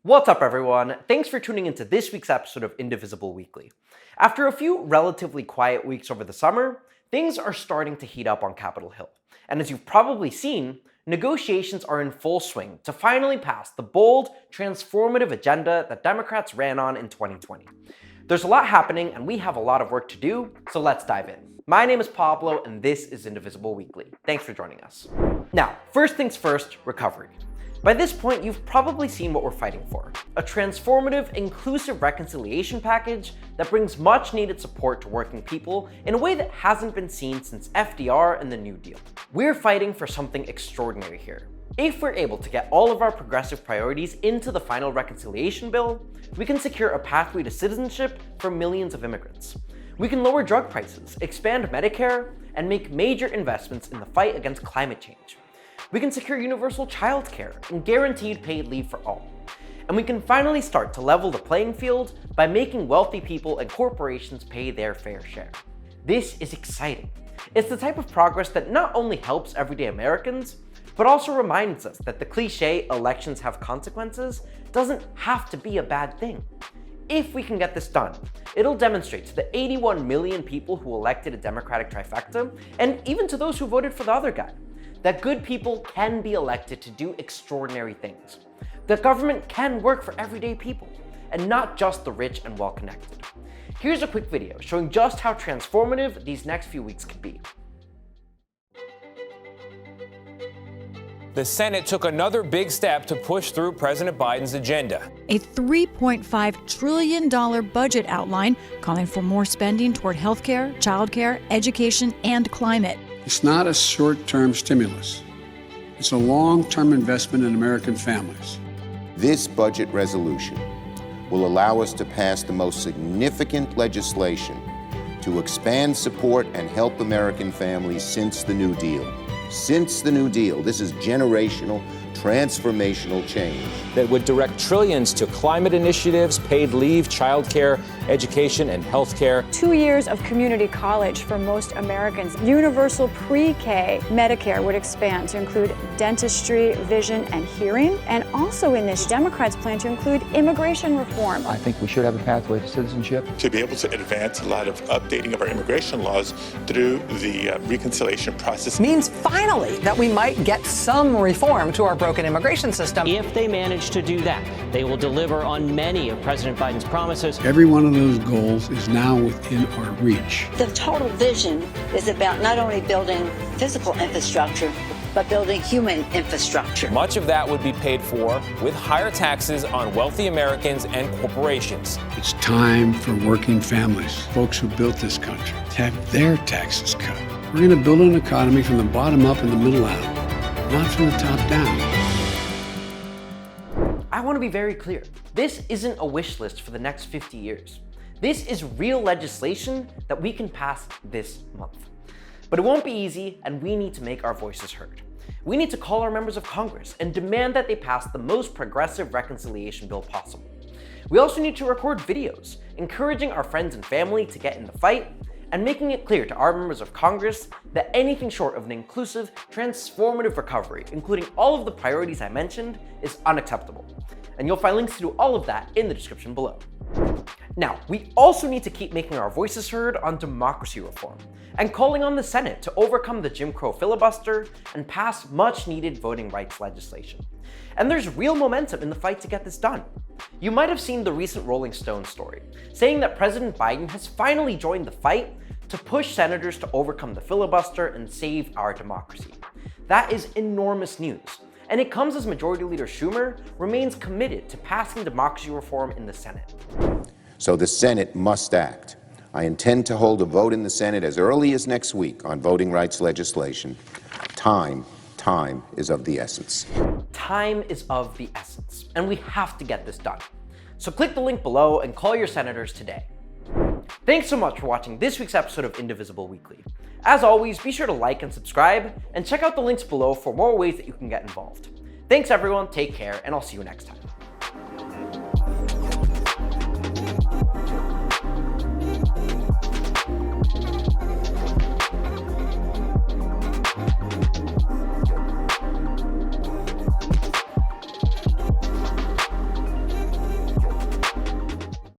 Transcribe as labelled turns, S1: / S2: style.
S1: What's up, everyone? Thanks for tuning into this week's episode of Indivisible Weekly. After a few relatively quiet weeks over the summer, things are starting to heat up on Capitol Hill. And as you've probably seen, negotiations are in full swing to finally pass the bold, transformative agenda that Democrats ran on in 2020. There's a lot happening, and we have a lot of work to do, so let's dive in. My name is Pablo, and this is Indivisible Weekly. Thanks for joining us. Now, first things first, recovery. By this point, you've probably seen what we're fighting for. A transformative, inclusive reconciliation package that brings much needed support to working people in a way that hasn't been seen since FDR and the New Deal. We're fighting for something extraordinary here. If we're able to get all of our progressive priorities into the final reconciliation bill, we can secure a pathway to citizenship for millions of immigrants. We can lower drug prices, expand Medicare, and make major investments in the fight against climate change. We can secure universal childcare and guaranteed paid leave for all. And we can finally start to level the playing field by making wealthy people and corporations pay their fair share. This is exciting. It's the type of progress that not only helps everyday Americans, but also reminds us that the cliche elections have consequences doesn't have to be a bad thing. If we can get this done, it'll demonstrate to the 81 million people who elected a Democratic trifecta, and even to those who voted for the other guy, that good people can be elected to do extraordinary things. That government can work for everyday people, and not just the rich and well-connected. Here's a quick video showing just how transformative these next few weeks could be.
S2: The Senate took another big step to push through President Biden's agenda.
S3: A $3.5 trillion budget outline calling for more spending toward healthcare, childcare, education, and climate.
S4: It's not a short-term stimulus. It's a long-term investment in American families.
S5: This budget resolution will allow us to pass the most significant legislation to expand support and help American families since the New Deal. Since the New Deal, this is generational, transformational change.
S2: That would direct trillions to climate initiatives, paid leave, childcare, education, and healthcare.
S6: 2 years of community college for most Americans. Universal pre-K Medicare would expand to include dentistry, vision, and hearing. And also in this, Democrats plan to include immigration reform.
S7: I think we should have a pathway to citizenship.
S8: To be able to advance a lot of updating of our immigration laws through the reconciliation process.
S9: Means finally that we might get some reform to our broken immigration system.
S10: If they manage to do that, they will deliver on many of President Biden's promises.
S4: Every one of those goals is now within our reach.
S11: The total vision is about not only building physical infrastructure, but building human infrastructure.
S2: Much of that would be paid for with higher taxes on wealthy Americans and corporations.
S4: It's time for working families, folks who built this country, to have their taxes cut. We're going to build an economy from the bottom up and the middle out, not from the top down.
S1: I want to be very clear. This isn't a wish list for the next 50 years. This is real legislation that we can pass this month. But it won't be easy, and we need to make our voices heard. We need to call our members of Congress and demand that they pass the most progressive reconciliation bill possible. We also need to record videos, encouraging our friends and family to get in the fight, and making it clear to our members of Congress that anything short of an inclusive, transformative recovery, including all of the priorities I mentioned, is unacceptable. And you'll find links to do all of that in the description below. Now, we also need to keep making our voices heard on democracy reform, and calling on the Senate to overcome the Jim Crow filibuster and pass much-needed voting rights legislation. And there's real momentum in the fight to get this done. You might have seen the recent Rolling Stone story, saying that President Biden has finally joined the fight to push senators to overcome the filibuster and save our democracy. That is enormous news, and it comes as Majority Leader Schumer remains committed to passing democracy reform in the Senate.
S5: So the Senate must act. I intend to hold a vote in the Senate as early as next week on voting rights legislation. Time is of the essence.
S1: Time is of the essence, and we have to get this done. So click the link below and call your senators today. Thanks so much for watching this week's episode of Indivisible Weekly. As always, be sure to like and subscribe, and check out the links below for more ways that you can get involved. Thanks everyone, take care, and I'll see you next time.